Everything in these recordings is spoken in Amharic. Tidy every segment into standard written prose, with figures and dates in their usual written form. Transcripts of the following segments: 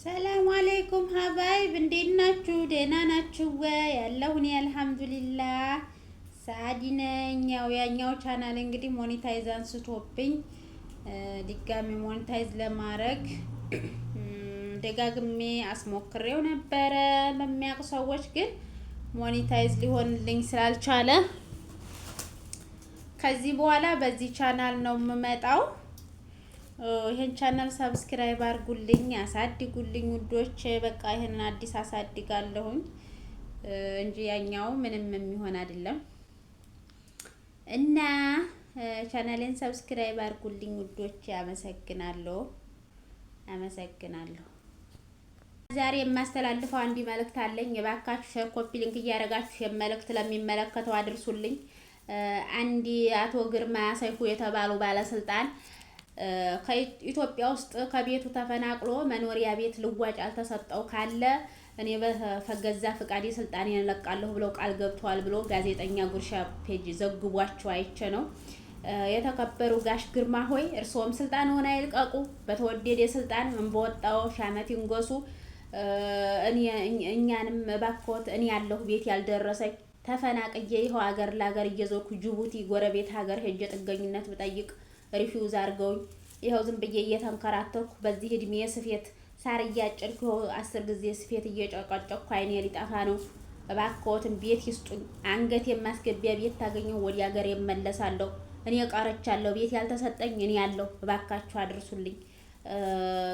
ሰላም አለይኩም ሀባይብ እንዴት ናችሁ? ደህና ናችሁ ወይ? ያለሁ እኔ አልሐምዱሊላህ ሳዲ ነኝ። ያኛው ቻናል እንግዲህ ሞኔታይዝ አንስቶብኝ ድጋሚ ሞኔታይዝ ለማድረግ ደጋግሜ አስሞክሬው ነበረ ለሚያውቁ ሰዎች፣ ግን ሞኔታይዝ ሊሆንልኝ ስላልቻለ ከዚህ በኋላ በዚህ ቻናል ነው የምመጣው። ይሄን ቻናል ሰብስክራይብ አድርጉልኝ፣ አሳድጉልኝ ውዶች። በቃ ይሄንን አዲስ አሳድጋለሁኝ እንጂ ያኛው ምንም የሚሆን አይደለም እና ቻናሌን ሰብስክራይብ አድርጉልኝ ውዶች። አመሰግናለሁ። ዛሬ የማስተላልፈው አንድ መልእክት አለኝ። የባካችሁ ሼር፣ ኮፒ ሊንክ እያደረጋችሁ የመልእክት ለሚመለከተው አድርሱልኝ። አንድ አቶ ግርማ ሰይፉ የተባሉ ባለስልጣን ከኢትዮጵያ ውስጥ ከቤቱ ተፈናቅሎ መኖሪያ ቤት ልዋጭ አልተሰጠው ካለ እኔ በፈገዛ ፍቃድ ስልጣኔን እለቃለሁ ብለው ቃል ገብተዋል ብሎ ጋዜጠኛ ጉርሻ ፔጅ ዘግቧቸው አይቼ ነው። የተከበሩ ጋሽ ግርማ ሆይ እርስዎም ስልጣን ሆነ ይልቀቁ። በተወደደ ስልጣን ምን በወጣው ሻመት ይንገሱ። እኛንም ባኮት እኔ ያለሁ ቤት ያልደረሰኝ ተፈናቅዬ ይኸው ሀገር ለሀገር እየዞርኩ ጅቡቲ ጎረቤት ሀገር ሄጄ ጥገኝነት ብጠይቅ ሪፊውዝ አድርገውኝ ይኸው ዝም ብዬ እየተንከራተኩ በዚህ እድሜ ስፌት ሳር እያጨድኩ 10 ጊዜ ስፌት እየጨቀጨኩ አይኔ ሊጠፋ ነው። እባክዎትን ቤት ይስጡኝ። አንገት የማስገቢያ ቤት ታገኘው ወዲ ሀገር እመለሳለሁ። እኔ ቀረቻለሁ። ቤት ያልተሰጠኝ እኔ ያለሁ። እባካችሁ አድርሱልኝ።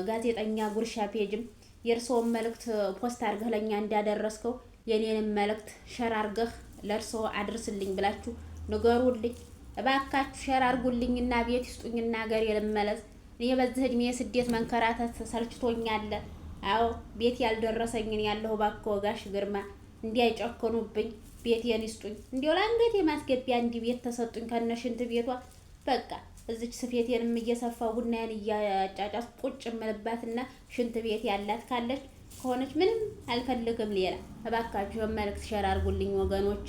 ጋዜጠኛ ጉርሻ ፔጅም የእርስዎን መልእክት ፖስት አድርገህ ለኛ እንዳደረስከው የኔንም መልእክት ሸር አድርገህ ለእርስዎ አድርስልኝ ብላችሁ ንገሩልኝ። እባካችሁ ሸር አድርጉልኝና ቤት ይስጡኝና ሀገሬ ልመለስ። እኔ በዚህ እድሜ ስደት መንከራተት ሰልችቶኛል። አዎ ቤት ያልደረሰኝን ያለሁ። እባክዎ ጋሽ ግርማ እንዲያይጨክኑብኝ ቤቴን ይስጡኝ። እንዲያው ለአንገቴ ማስገቢያ እንዲ ቤት ተሰጡኝ ከነሽንት ቤቷ። በቃ እዚች ስፌቴንም እየሰፋው ቡናዬን እያጫጫስ ቁጭ እምልባትና ሽንት ቤት ያላት ካለች ከሆነች ምንም አልፈልግም ሌላ። እባካችሁ መልእክት ሸር አድርጉልኝ ወገኖች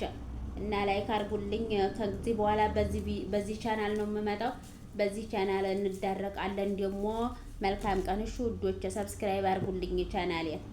እና ላይክ አድርጉልኝ። ከዚህ በኋላ በዚህ ቻናል ነው የምመጣው። በዚህ ቻናል እንዳረቃለን። ደግሞ መልካም ቀን። እሺ ውዶች፣ ሰብስክራይብ አድርጉልኝ ቻናሌን።